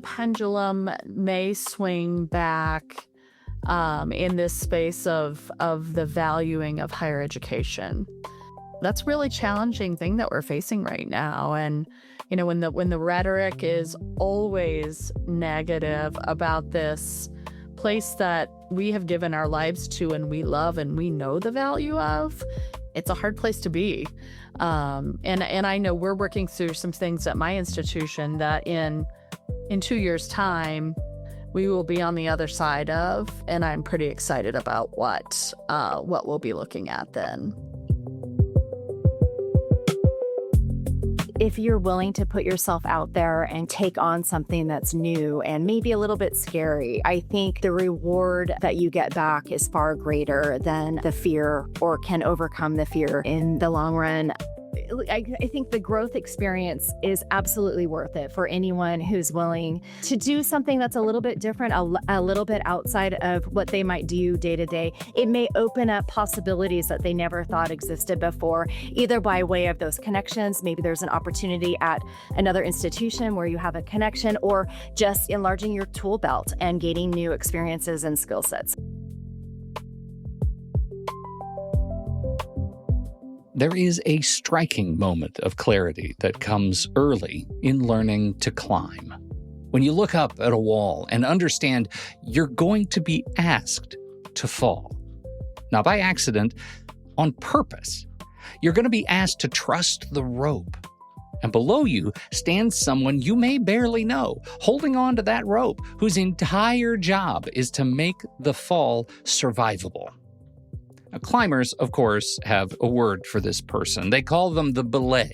pendulum may swing back in this space of the valuing of higher education. That's a really challenging thing that we're facing right now. And, when the rhetoric is always negative about this place that we have given our lives to and we love and we know the value of, it's a hard place to be. And I know we're working through some things at my institution that in 2 years' time, we will be on the other side of, and I'm pretty excited about what we'll be looking at then. If you're willing to put yourself out there and take on something that's new and maybe a little bit scary, I think the reward that you get back is far greater than the fear, or can overcome the fear in the long run. I think the growth experience is absolutely worth it for anyone who's willing to do something that's a little bit different, a little bit outside of what they might do day to day. It may open up possibilities that they never thought existed before, either by way of those connections. Maybe there's an opportunity at another institution where you have a connection, or just enlarging your tool belt and gaining new experiences and skill sets. There is a striking moment of clarity that comes early in learning to climb. When you look up at a wall and understand you're going to be asked to fall. Not by accident, on purpose. You're going to be asked to trust the rope. And below you stands someone you may barely know, holding on to that rope, whose entire job is to make the fall survivable. Now, climbers, of course, have a word for this person. They call them the belay.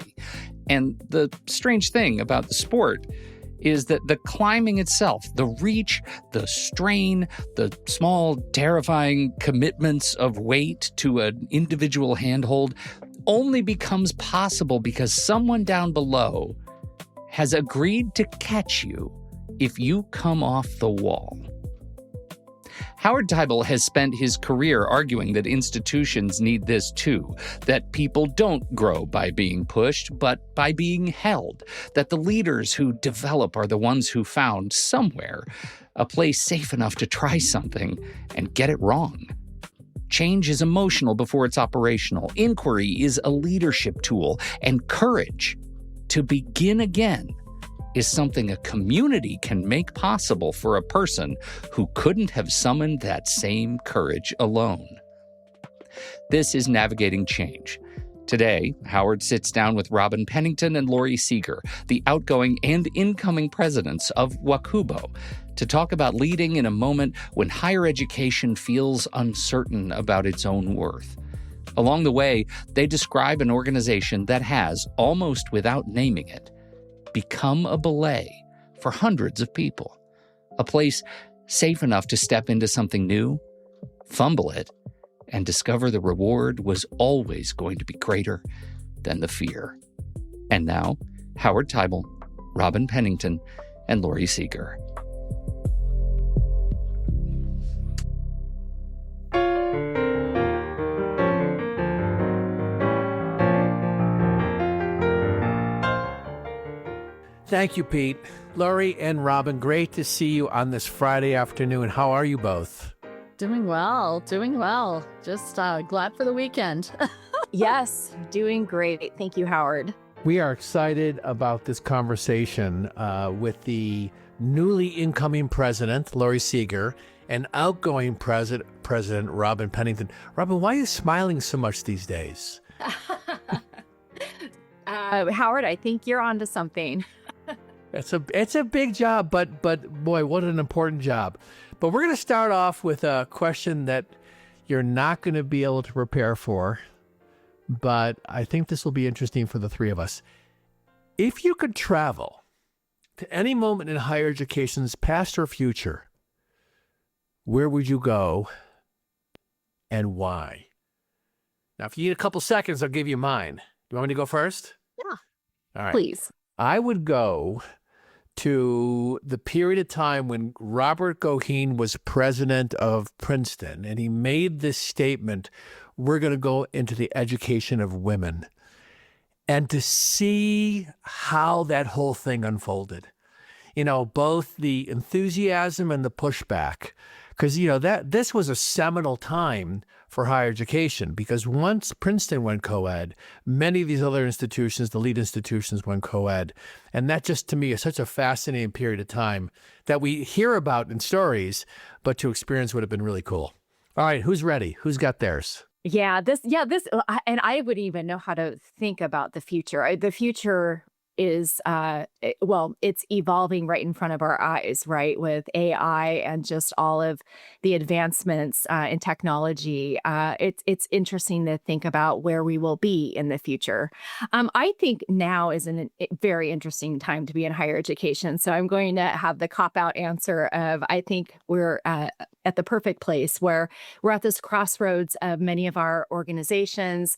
And the strange thing about the sport is that the climbing itself, the reach, the strain, the small, terrifying commitments of weight to an individual handhold only becomes possible because someone down below has agreed to catch you if you come off the wall. Howard Teibel has spent his career arguing that institutions need this too, that people don't grow by being pushed, but by being held, that the leaders who develop are the ones who found somewhere a place safe enough to try something and get it wrong. Change is emotional before it's operational. Inquiry is a leadership tool, and courage to begin again is something a community can make possible for a person who couldn't have summoned that same courage alone. This is Navigating Change. Today, Howard sits down with Robyn Pennington and Lori Seager, the outgoing and incoming presidents of WACUBO, to talk about leading in a moment when higher education feels uncertain about its own worth. Along the way, they describe an organization that has, almost without naming it, become a belay for hundreds of people, a place safe enough to step into something new, fumble it, and discover the reward was always going to be greater than the fear. And now, Howard Teibel, Robyn Pennington, and Lori Seager. Thank you, Pete. Lori and Robyn, great to see you on this Friday afternoon. How are you both? Doing well. Just glad for the weekend. Yes, doing great. Thank you, Howard. We are excited about this conversation with the newly incoming president, Lori Seager, and outgoing president, Robyn Pennington. Robyn, why are you smiling so much these days? Howard, I think you're onto something. It's a big job, but boy, what an important job. But we're going to start off with a question that you're not going to be able to prepare for, but I think this will be interesting for the three of us. If you could travel to any moment in higher education's past or future, where would you go and why? Now, if you need a couple seconds, I'll give you mine. Do you want me to go first? Yeah. All right. Please. I would go to the period of time when Robert Goheen was president of Princeton, and he made this statement, we're going to go into the education of women, and to see how that whole thing unfolded. both the enthusiasm and the pushback. Because, this was a seminal time for higher education, because once Princeton went co-ed, many of these other institutions, the lead institutions, went co-ed. And that just, to me, is such a fascinating period of time that we hear about in stories, but to experience would have been really cool. All right, who's ready? Who's got theirs? And I would even know how to think about the future. The future is, it's evolving right in front of our eyes, right? With AI and just all of the advancements in technology. It's interesting to think about where we will be in the future. I think now is a very interesting time to be in higher education. So I'm going to have the cop-out answer of, I think we're at the perfect place where we're at this crossroads of many of our organizations.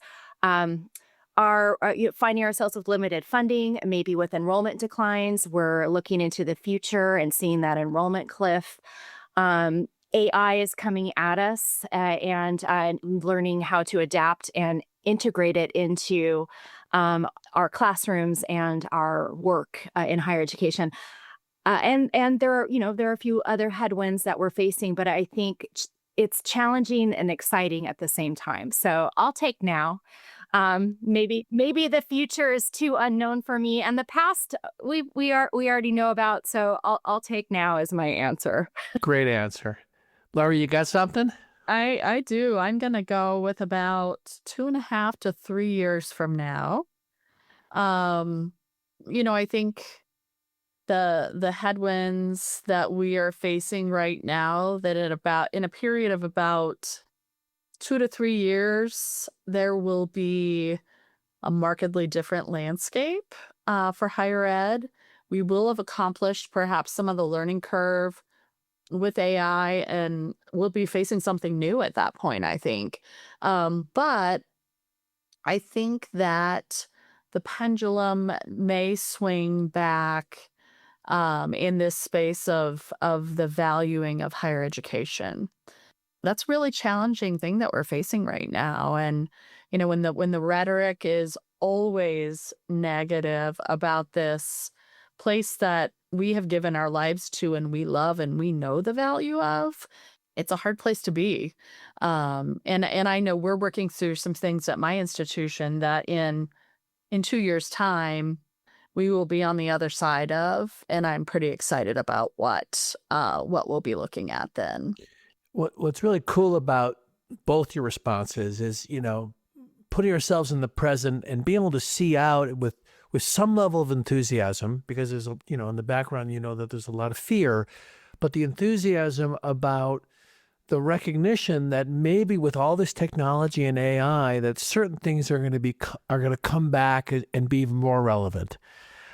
Are finding ourselves with limited funding, maybe with enrollment declines. We're looking into the future and seeing that enrollment cliff. AI is coming at us and learning how to adapt and integrate it into our classrooms and our work in higher education. And there are a few other headwinds that we're facing, but I think it's challenging and exciting at the same time. So I'll take now. Maybe the future is too unknown for me, and the past we already know about. So I'll take now as my answer. Great answer. Laurie, you got something? I do. I'm gonna go with about 2.5 to 3 years from now. I think the headwinds that we are facing right now, that in a period of about 2 to 3 years, there will be a markedly different landscape for higher ed. We will have accomplished perhaps some of the learning curve with AI, and we'll be facing something new at that point, I think. But I think that the pendulum may swing back in this space of the valuing of higher education. That's a really challenging thing that we're facing right now. And, when the rhetoric is always negative about this place that we have given our lives to and we love and we know the value of, it's a hard place to be. And I know we're working through some things at my institution that in 2 years' time, we will be on the other side of, and I'm pretty excited about what we'll be looking at then. What's really cool about both your responses is, putting ourselves in the present and being able to see out with some level of enthusiasm, because there's, in the background, that there's a lot of fear, but the enthusiasm about the recognition that maybe with all this technology and AI, that certain things are going to come back and be even more relevant.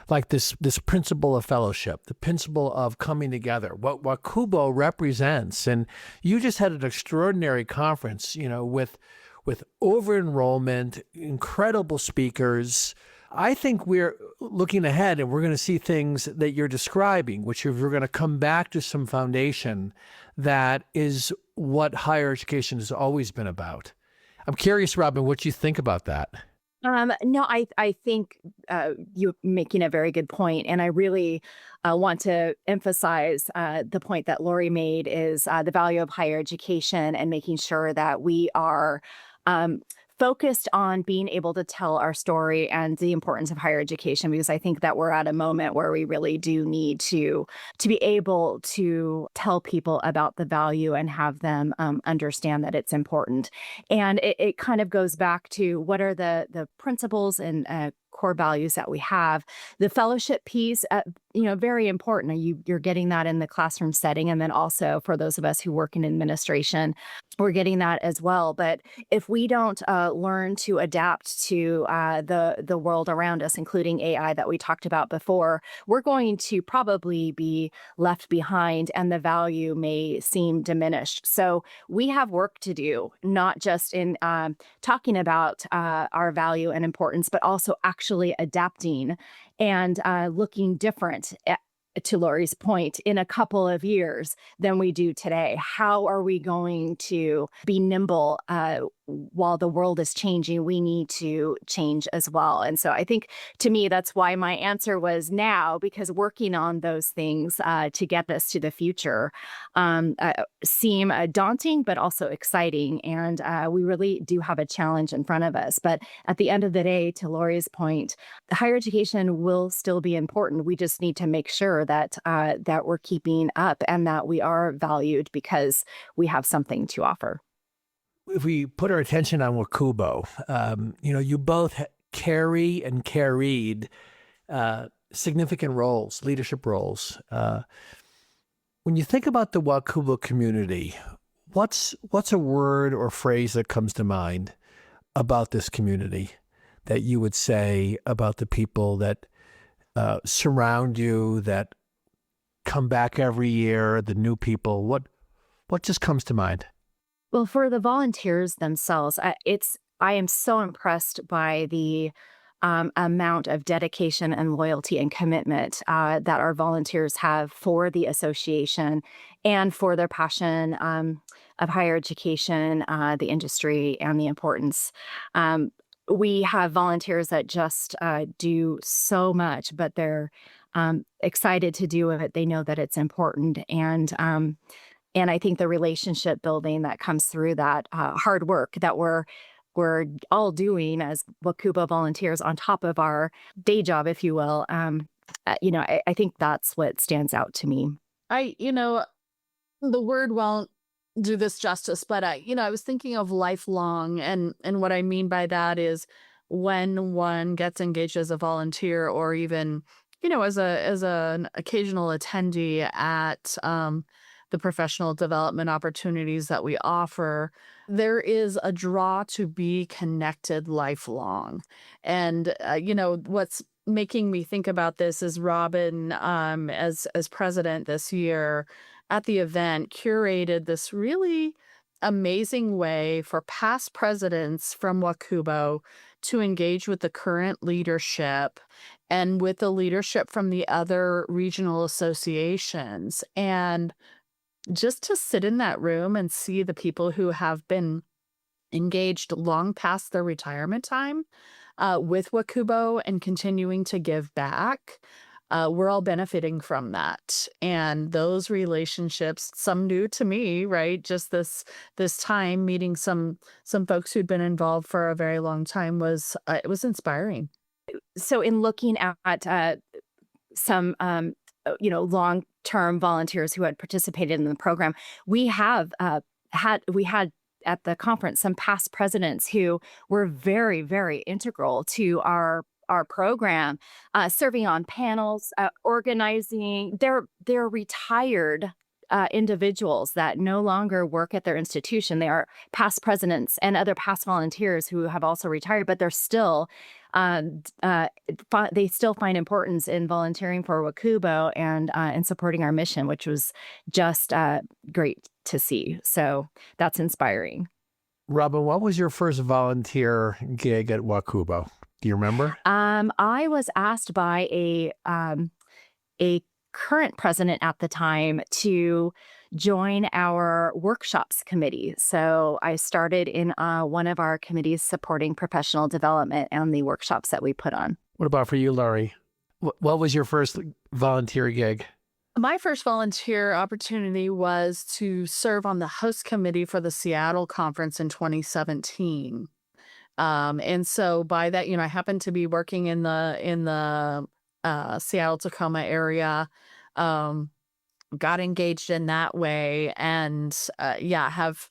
Like this principle of fellowship, the principle of coming together, what WACUBO represents. And you just had an extraordinary conference, with over-enrollment, incredible speakers. I think we're looking ahead and we're going to see things that you're describing, which we're going to come back to some foundation that is what higher education has always been about. I'm curious, Robyn, what you think about that. No, I think you're making a very good point. And I really want to emphasize the point that Laurie made is the value of higher education and making sure that we are focused on being able to tell our story and the importance of higher education, because I think that we're at a moment where we really do need to be able to tell people about the value and have them understand that it's important. And it kind of goes back to what are the principles and core values that we have. The fellowship piece, very important. You're getting that in the classroom setting. And then also for those of us who work in administration, we're getting that as well. But if we don't learn to adapt to the world around us, including AI that we talked about before, we're going to probably be left behind and the value may seem diminished. So we have work to do, not just in talking about our value and importance, but also actually adapting and looking different, to Laurie's point, in a couple of years than we do today. How are we going to be nimble while the world is changing, we need to change as well. And so I think, to me, that's why my answer was now, because working on those things to get us to the future seem daunting, but also exciting. And we really do have a challenge in front of us. But at the end of the day, to Lori's point, higher education will still be important. We just need to make sure that that we're keeping up and that we are valued because we have something to offer. If we put our attention on WACUBO, you both carry and carried significant roles, leadership roles. When you think about the WACUBO community, what's a word or phrase that comes to mind about this community that you would say about the people that surround you, that come back every year, the new people? What just comes to mind? Well, for the volunteers themselves, I am so impressed by the amount of dedication and loyalty and commitment that our volunteers have for the association and for their passion of higher education, the industry, and the importance. We have volunteers that just do so much, but they're excited to do it. They know that it's important. And I think the relationship building that comes through that hard work that we're all doing as WACUBO volunteers on top of our day job, if you will, I think that's what stands out to me. The word won't do this justice, but I was thinking of lifelong, and what I mean by that is when one gets engaged as a volunteer or even, as an occasional attendee at the professional development opportunities that we offer, there is a draw to be connected lifelong. And, what's making me think about this is Robyn, as president this year at the event, curated this really amazing way for past presidents from WACUBO to engage with the current leadership and with the leadership from the other regional associations. And just to sit in that room and see the people who have been engaged long past their retirement time with WACUBO and continuing to give back, we're all benefiting from that. And those relationships, some new to me, right? Just this time meeting some folks who'd been involved for a very long time it was inspiring. So in looking at some long-term volunteers who had participated in the program, we had at the conference some past presidents who were very, very integral to our program, serving on panels, organizing. They're retired individuals that no longer work at their institution. They are past presidents and other past volunteers who have also retired, but they're still they still find importance in volunteering for WACUBO and supporting our mission, which was just great to see. So that's inspiring. Robyn, what was your first volunteer gig at WACUBO? Do you remember? I was asked by a current president at the time to join our workshops committee. So I started in one of our committees supporting professional development and the workshops that we put on. What about for you, Lori? What was your first volunteer gig? My first volunteer opportunity was to serve on the host committee for the Seattle conference in 2017. And so by that, I happened to be working in the Seattle Tacoma area, got engaged in that way, and have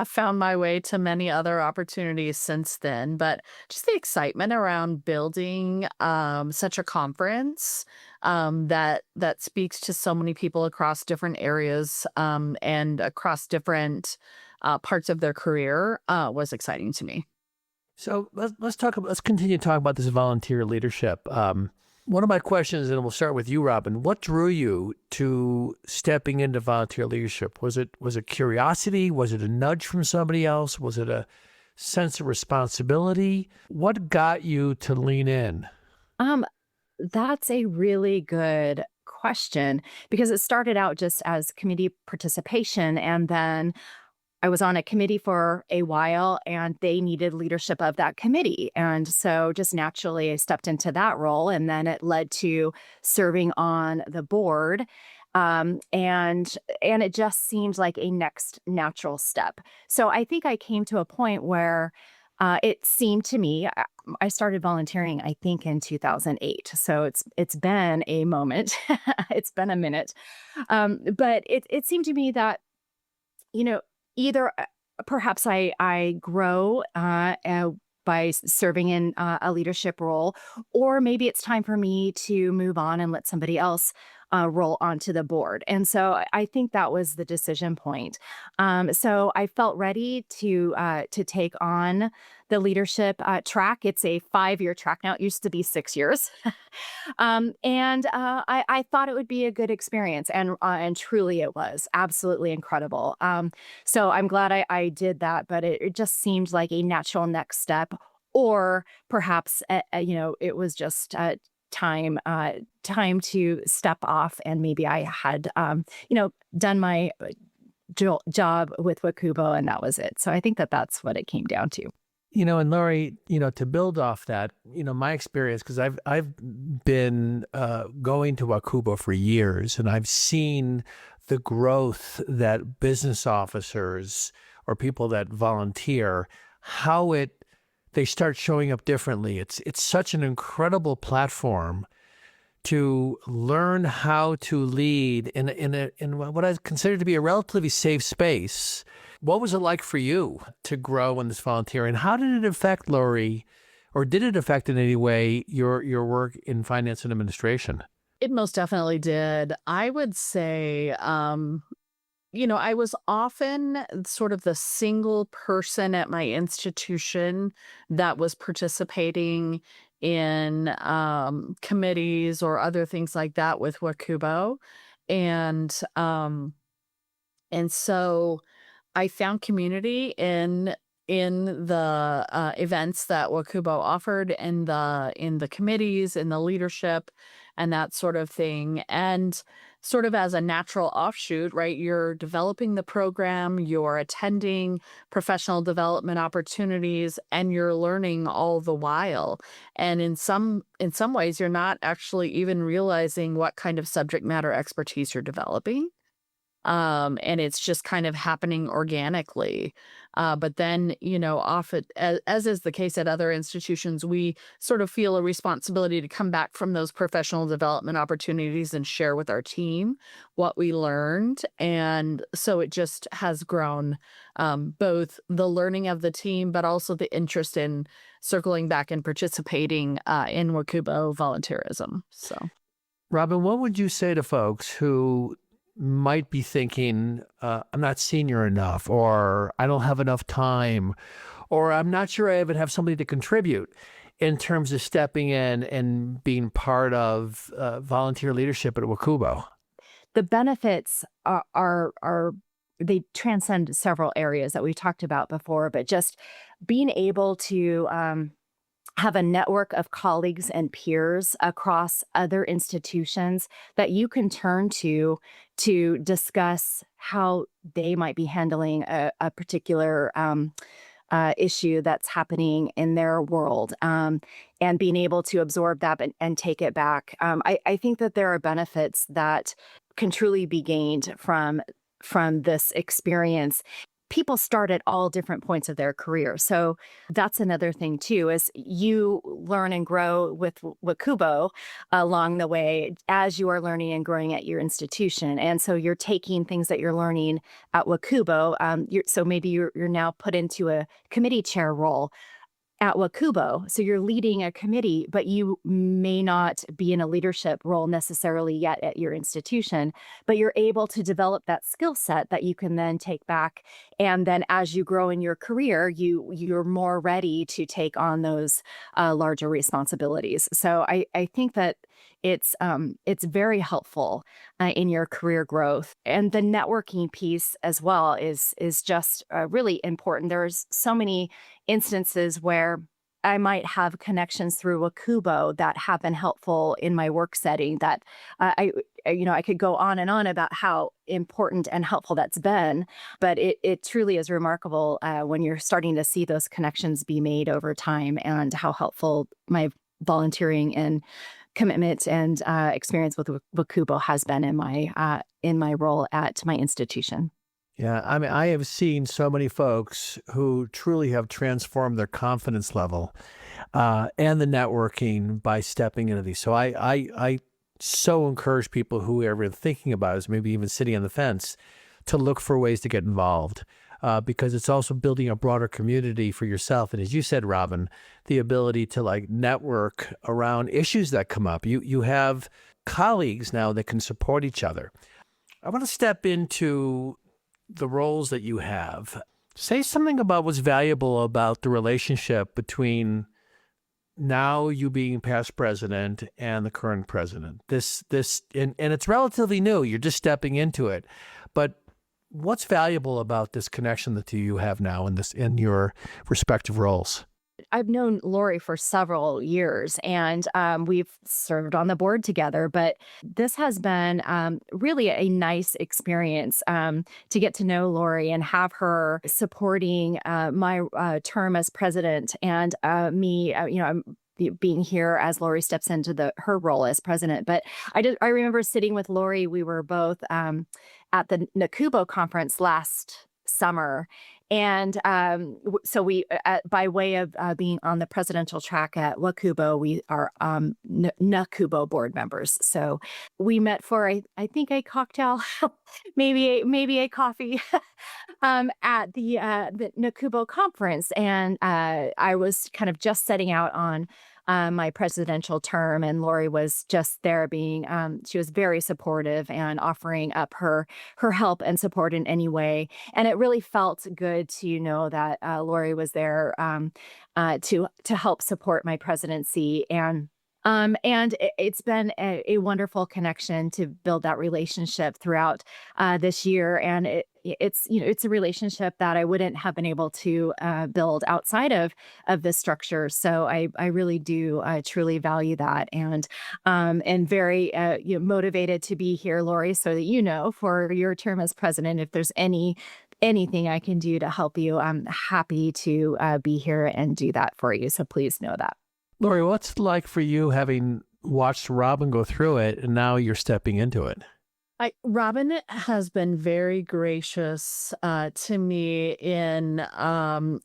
found my way to many other opportunities since then. But just the excitement around building such a conference that speaks to so many people across different areas and across different parts of their career was exciting to me. So let's continue talking about this volunteer leadership. One of my questions, and we'll start with you, Robyn. What drew you to stepping into volunteer leadership? Was it curiosity? Was it a nudge from somebody else? Was it a sense of responsibility? What got you to lean in? That's a really good question, because it started out just as community participation, and then I was on a committee for a while and they needed leadership of that committee. And so just naturally I stepped into that role, and then it led to serving on the board. And it just seemed like a next natural step. So I think I came to a point where it seemed to me, I started volunteering, I think, in 2008. So it's been a moment. It's been a minute. But it seemed to me that, you know, either perhaps I grow by serving in a leadership role, or maybe it's time for me to move on and let somebody else roll onto the board. And so I think that was the decision point. So I felt ready to take on the leadership track. It's a 5-year track now. It used to be 6 years. I thought it would be a good experience, and truly it was absolutely incredible. So I'm glad I did that, but it just seemed like a natural next step, or perhaps it was just time to step off, and maybe I had done my job with WACUBO, and that was it. So I think that's what it came down to. And Lori, to build off that, my experience, because I've been going to WACUBO for years, and I've seen the growth that business officers or people that volunteer, how they start showing up differently. It's such an incredible platform to learn how to lead in what I consider to be a relatively safe space. What was it like for you to grow in this volunteer, and how did it affect, Lori, or did it affect in any way your work in finance and administration? It most definitely did. I would say, I was often sort of the single person at my institution that was participating in committees or other things like that with WACUBO. And so I found community in the events that WACUBO offered, in the committees, in the leadership, and that sort of thing. And sort of as a natural offshoot, right? You're developing the program, you're attending professional development opportunities, and you're learning all the while. And in some ways, you're not actually even realizing what kind of subject matter expertise you're developing. And it's just kind of happening organically. But then, often, as is the case at other institutions, we sort of feel a responsibility to come back from those professional development opportunities and share with our team what we learned. And so it just has grown, both the learning of the team, but also the interest in circling back and participating in WACUBO volunteerism. So, Robyn, what would you say to folks who might be thinking, I'm not senior enough, or I don't have enough time, or I'm not sure I even have somebody to contribute, in terms of stepping in and being part of volunteer leadership at WACUBO? The benefits are they transcend several areas that we talked about before, but just being able to have a network of colleagues and peers across other institutions that you can turn to discuss how they might be handling a particular issue that's happening in their world, and being able to absorb that and take it back. I think that there are benefits that can truly be gained from this experience. People start at all different points of their career. So that's another thing too, is you learn and grow with WACUBO along the way as you are learning and growing at your institution. And so you're taking things that you're learning at WACUBO. So maybe you're now put into a committee chair role at WACUBO. So you're leading a committee, but you may not be in a leadership role necessarily yet at your institution, but you're able to develop that skill set that you can then take back. And then as you grow in your career, you're more ready to take on those larger responsibilities. So I think that it's very helpful in your career growth. And the networking piece as well is just really important. There's so many instances where I might have connections through WACUBO that have been helpful in my work setting that I could go on and on about how important and helpful that's been, but it truly is remarkable when you're starting to see those connections be made over time and how helpful my volunteering and commitment and experience with WACUBO has been in my role at my institution. Yeah, I mean, I have seen so many folks who truly have transformed their confidence level and the networking by stepping into these. So I so encourage people who are ever thinking about it, maybe even sitting on the fence, to look for ways to get involved because it's also building a broader community for yourself. And as you said, Robyn, the ability to like network around issues that come up. You have colleagues now that can support each other. I want to step into the roles that you have. Say something about what's valuable about the relationship between now you being past president and the current president. And it's relatively new. You're just stepping into it. But what's valuable about this connection that you have now in your respective roles? I've known Lori for several years, and we've served on the board together. But this has been really a nice experience to get to know Lori and have her supporting my term as president, and me, I'm being here as Lori steps into her role as president. But I remember sitting with Lori. We were both at the WACUBO conference last summer. And so we, by way of being on the presidential track at WACUBO, we are WACUBO board members. So we met for, I think, a cocktail, maybe a coffee at the WACUBO conference. And I was kind of just setting out on my presidential term, and Lori was just there being, she was very supportive and offering up her help and support in any way. And it really felt good to know that Lori was there to help support my presidency. And it's been a wonderful connection to build that relationship throughout this year. And it's a relationship that I wouldn't have been able to build outside of this structure. So I really do truly value that, and very motivated to be here, Lori, so that for your term as president, if there's anything I can do to help you, I'm happy to be here and do that for you. So please know that. Lori, what's it like for you having watched Robyn go through it and now you're stepping into it? Robyn has been very gracious to me in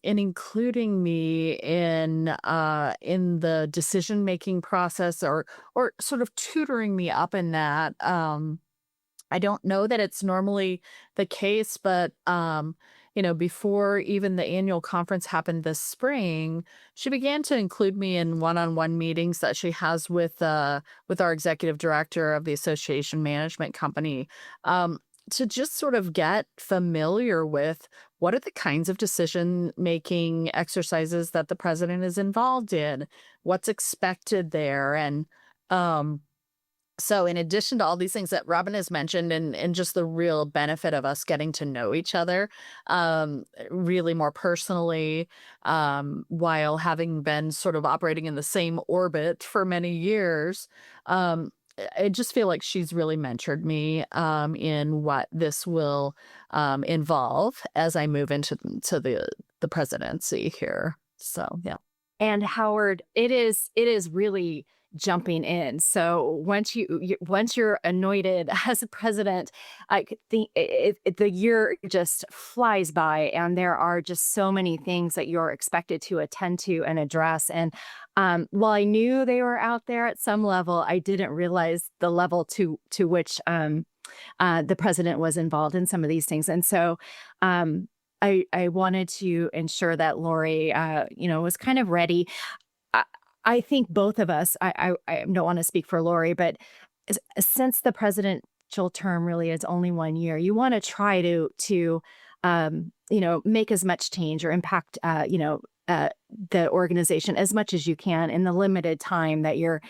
including me in the decision-making process or sort of tutoring me up in that. I don't know that it's normally the case, but before even the annual conference happened this spring, she began to include me in one-on-one meetings that she has with our executive director of the association management company, to just sort of get familiar with what are the kinds of decision-making exercises that the president is involved in, what's expected there, and so in addition to all these things that Robyn has mentioned and just the real benefit of us getting to know each other really more personally, while having been sort of operating in the same orbit for many years, I just feel like she's really mentored me in what this will involve as I move into the presidency here. So, yeah. And Howard, it is really jumping in. So once you're anointed as a president, I think the year just flies by, and there are just so many things that you're expected to attend to and address. And while I knew they were out there at some level, I didn't realize the level to which the president was involved in some of these things. And so I wanted to ensure that Lori, was kind of ready. I think both of us, I don't want to speak for Lori, but since the presidential term really is only 1 year, you want to try to make as much change or impact, the organization as much as you can in the limited time that you're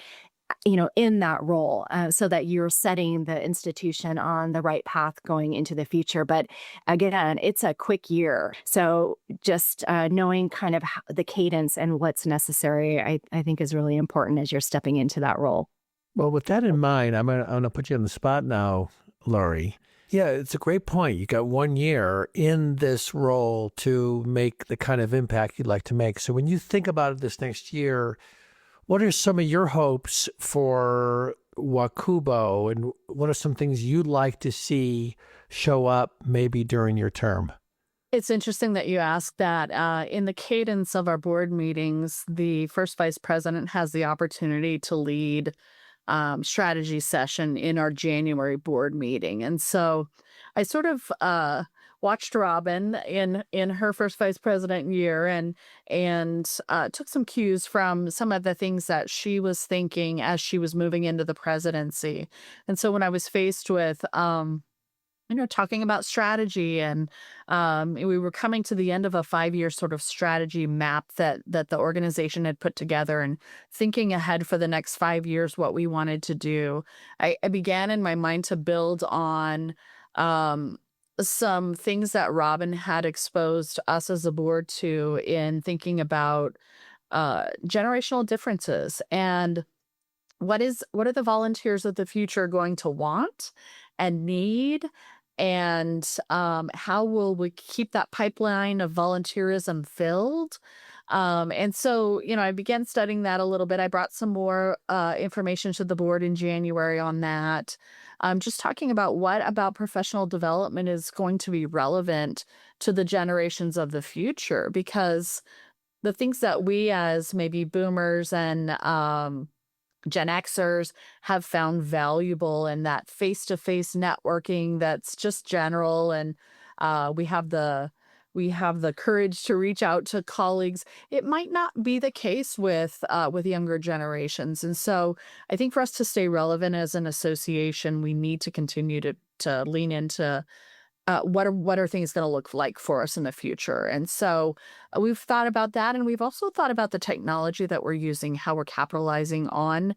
in that role, so that you're setting the institution on the right path going into the future. But again, it's a quick year. So just knowing kind of the cadence and what's necessary, I think is really important as you're stepping into that role. Well, with that in mind, I'm gonna put you on the spot now, Lori. Yeah, it's a great point. You got 1 year in this role to make the kind of impact you'd like to make. So when you think about it this next year, what are some of your hopes for WACUBO, and what are some things you'd like to see show up maybe during your term? It's interesting that you asked that. In the cadence of our board meetings, the first vice president has the opportunity to lead strategy session in our January board meeting. And so I sort of watched Robyn in her first vice president year and took some cues from some of the things that she was thinking as she was moving into the presidency. And so when I was faced with talking about strategy, and we were coming to the end of a 5-year sort of strategy map that the organization had put together, and thinking ahead for the next 5 years, what we wanted to do. I began in my mind to build on some things that Robyn had exposed us as a board to in thinking about generational differences and what are the volunteers of the future going to want and need, and how will we keep that pipeline of volunteerism filled? And so, I began studying that a little bit. I brought some more information to the board in January on that. Just talking about what about professional development is going to be relevant to the generations of the future, because the things that we as maybe boomers and Gen Xers have found valuable, and that face-to-face networking that's just general, and we have the courage to reach out to colleagues. It might not be the case with younger generations, and so I think for us to stay relevant as an association, we need to continue to lean into what are things going to look like for us in the future. And so we've thought about that, and we've also thought about the technology that we're using, how we're capitalizing on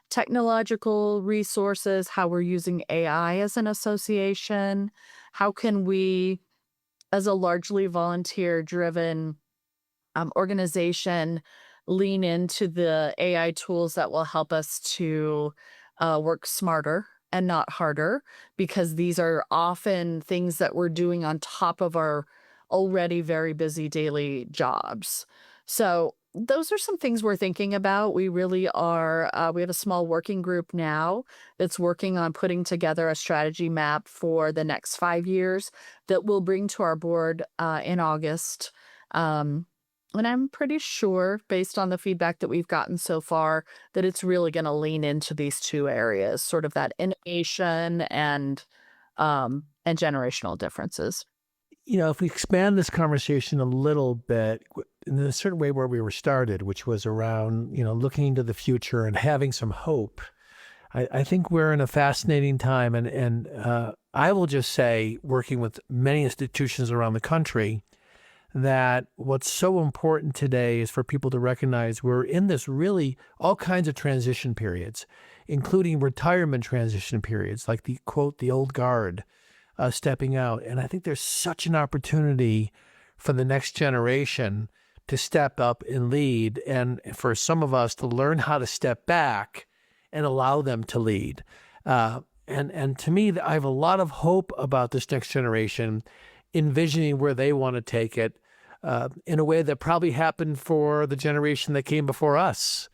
technological resources, how we're using AI as an association. How can we, as a largely volunteer-driven organization, lean into the AI tools that will help us to work smarter and not harder, because these are often things that we're doing on top of our already very busy daily jobs. So those are some things we're thinking about. We really are, we have a small working group now that's working on putting together a strategy map for the next 5 years that we'll bring to our board in August. And I'm pretty sure, based on the feedback that we've gotten so far, that it's really going to lean into these two areas, sort of that innovation and generational differences. If we expand this conversation a little bit in a certain way where we were started, which was around, looking into the future and having some hope, I think we're in a fascinating time. And I will just say, working with many institutions around the country, that what's so important today is for people to recognize we're in this really all kinds of transition periods, including retirement transition periods, like the quote, the old guard stepping out. And I think there's such an opportunity for the next generation to step up and lead, and for some of us to learn how to step back and allow them to lead. And to me, I have a lot of hope about this next generation, envisioning where they want to take it in a way that probably happened for the generation that came before us.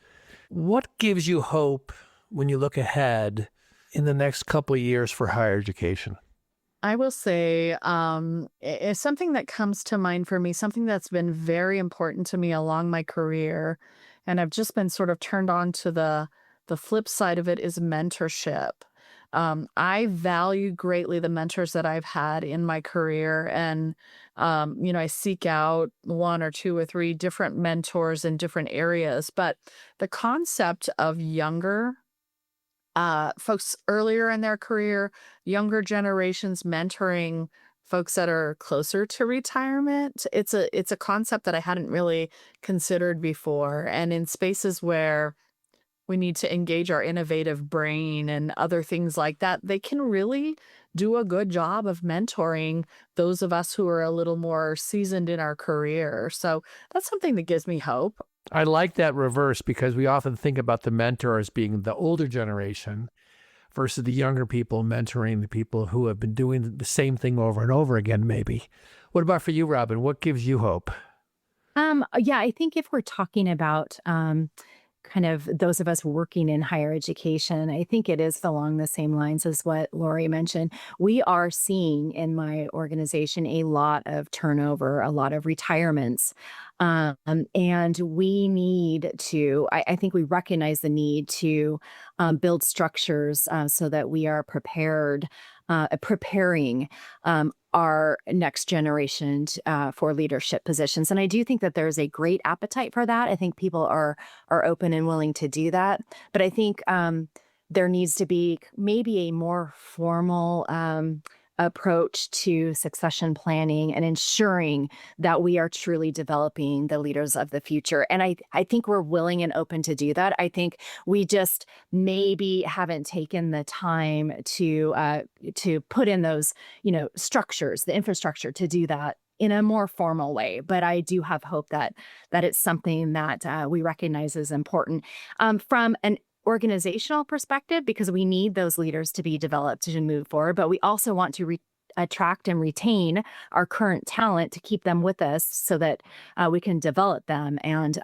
What gives you hope when you look ahead in the next couple of years for higher education? I will say, it's something that comes to mind for me, something that's been very important to me along my career, and I've just been sort of turned on to the flip side of it, is mentorship. I value greatly the mentors that I've had in my career, and I seek out 1 or 2 or 3 different mentors in different areas. But the concept of younger folks earlier in their career, younger generations mentoring folks that are closer to retirement, it's a concept that I hadn't really considered before. And in spaces where We need to engage our innovative brain and other things like that. They can really do a good job of mentoring those of us who are a little more seasoned in our career. So that's something that gives me hope. I like that reverse, because we often think about the mentor as being the older generation versus the younger people mentoring the people who have been doing the same thing over and over again, maybe. What about for you, Robyn? What gives you hope? Yeah, I think if we're talking about kind of those of us working in higher education, I think it is along the same lines as what Lori mentioned. We are seeing in my organization a lot of turnover, a lot of retirements. And we need to, I think we recognize the need to build structures so that we are preparing our next generation for leadership positions. And I do think that there's a great appetite for that. I think people are open and willing to do that. But I think there needs to be maybe a more formal approach to succession planning and ensuring that we are truly developing the leaders of the future. And I think we're willing and open to do that. I think we just maybe haven't taken the time to put in those, structures, the infrastructure to do that in a more formal way. But I do have hope that it's something that we recognize as important from an organizational perspective, because we need those leaders to be developed to move forward, but we also want to attract and retain our current talent to keep them with us so that we can develop them and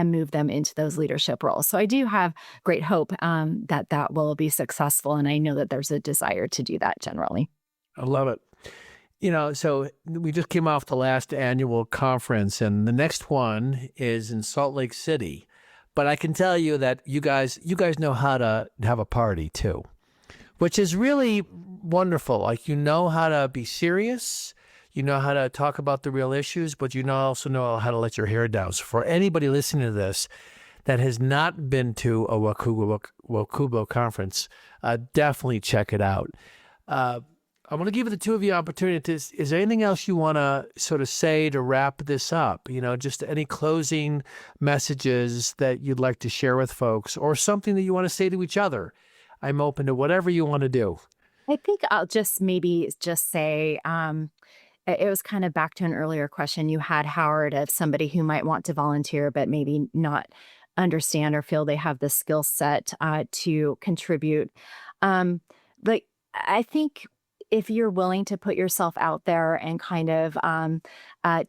move them into those leadership roles. So I do have great hope that will be successful, and I know that there's a desire to do that generally. I love it. So we just came off the last annual conference, and the next one is in Salt Lake City. But I can tell you that you guys know how to have a party too, which is really wonderful. Like, you know how to be serious, you know how to talk about the real issues, but you also know how to let your hair down. So for anybody listening to this that has not been to a WACUBO conference, definitely check it out. I want to give the two of you opportunities. Is there anything else you want to sort of say to wrap this up? Just any closing messages that you'd like to share with folks, or something that you want to say to each other. I'm open to whatever you want to do. I think I'll just say, it was kind of back to an earlier question you had, Howard, of somebody who might want to volunteer, but maybe not understand or feel they have the skill set to contribute. But I think if you're willing to put yourself out there and kind of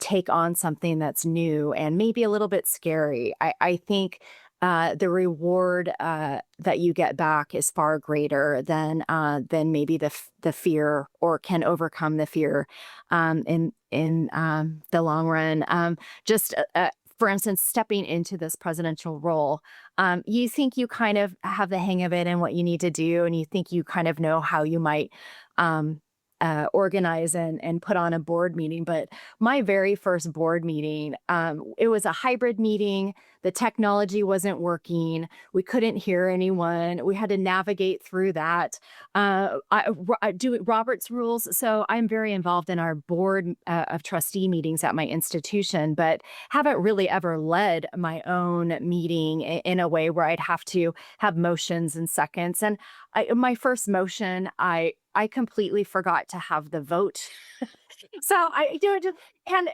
take on something that's new and maybe a little bit scary, I think the reward that you get back is far greater than maybe the fear, or can overcome the fear in the long run. For instance, stepping into this presidential role, you think you kind of have the hang of it and what you need to do, and you think you kind of know how you might organize and put on a board meeting. But my very first board meeting, it was a hybrid meeting. The technology wasn't working. We couldn't hear anyone. We had to navigate through that. I do Robert's rules. So I'm very involved in our board of trustee meetings at my institution, but haven't really ever led my own meeting in a way where I'd have to have motions and seconds. And my first motion, I completely forgot to have the vote. So I do it, and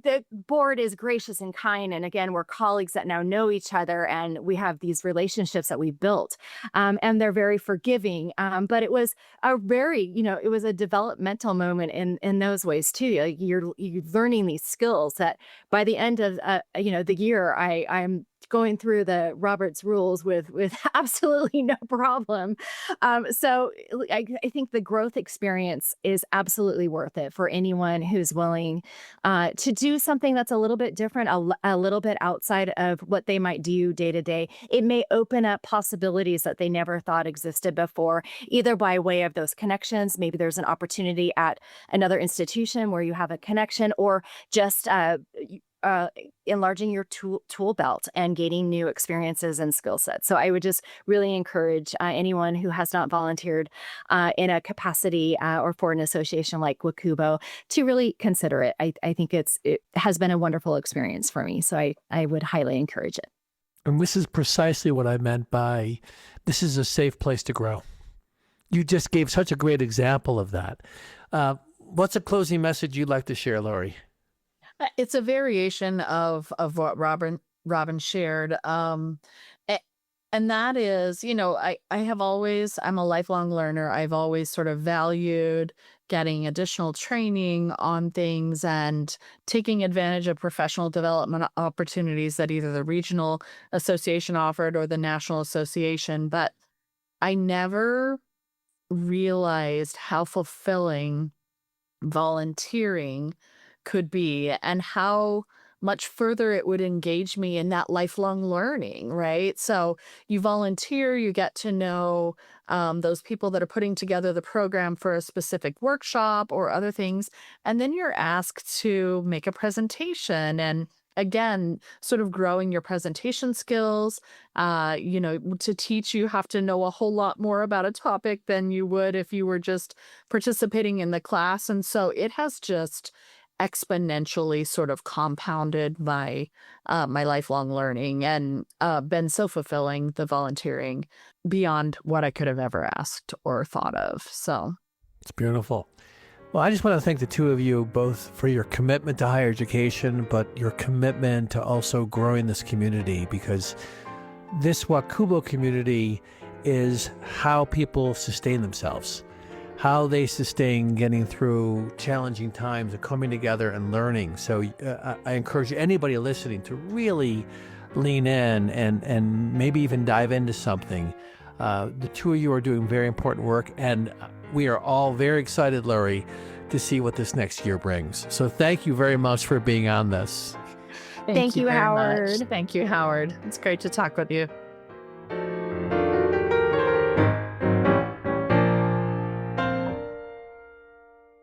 the board is gracious and kind. And again, we're colleagues that now know each other, and we have these relationships that we built, and they're very forgiving. But it was it was a developmental moment in those ways too. Like, you're learning these skills that by the end of the year, I'm going through the Robert's rules with absolutely no problem. So I think the growth experience is absolutely worth it for anyone who's willing to do something that's a little bit different, a little bit outside of what they might do day to day. It may open up possibilities that they never thought existed before, either by way of those connections. Maybe there's an opportunity at another institution where you have a connection, or just enlarging your tool belt and gaining new experiences and skill sets. So I would just really encourage anyone who has not volunteered in a capacity or for an association like WACUBO to really consider it. I think it has been a wonderful experience for me. So I would highly encourage it. And this is precisely what I meant by this is a safe place to grow. You just gave such a great example of that. What's a closing message you'd like to share, Lori? It's a variation of what Robyn shared. And that is, I'm a lifelong learner. I've always sort of valued getting additional training on things and taking advantage of professional development opportunities that either the regional association offered or the national association. But I never realized how fulfilling volunteering could be and how much further it would engage me in that lifelong learning, right? So you volunteer, you get to know those people that are putting together the program for a specific workshop or other things, and then you're asked to make a presentation and again, sort of growing your presentation skills. To teach, you have to know a whole lot more about a topic than you would if you were just participating in the class. And so it has just exponentially sort of compounded my lifelong learning and been so fulfilling, the volunteering, beyond what I could have ever asked or thought of. So it's beautiful. Well, I just want to thank the two of you both for your commitment to higher education, but your commitment to also growing this community, because this WACUBO community is how people sustain themselves, how they sustain getting through challenging times and coming together and learning. So I encourage anybody listening to really lean in and maybe even dive into something. The two of you are doing very important work, and we are all very excited, Lori, to see what this next year brings. So thank you very much for being on this. Thank you, very Howard. much. Thank you, Howard. It's great to talk with you.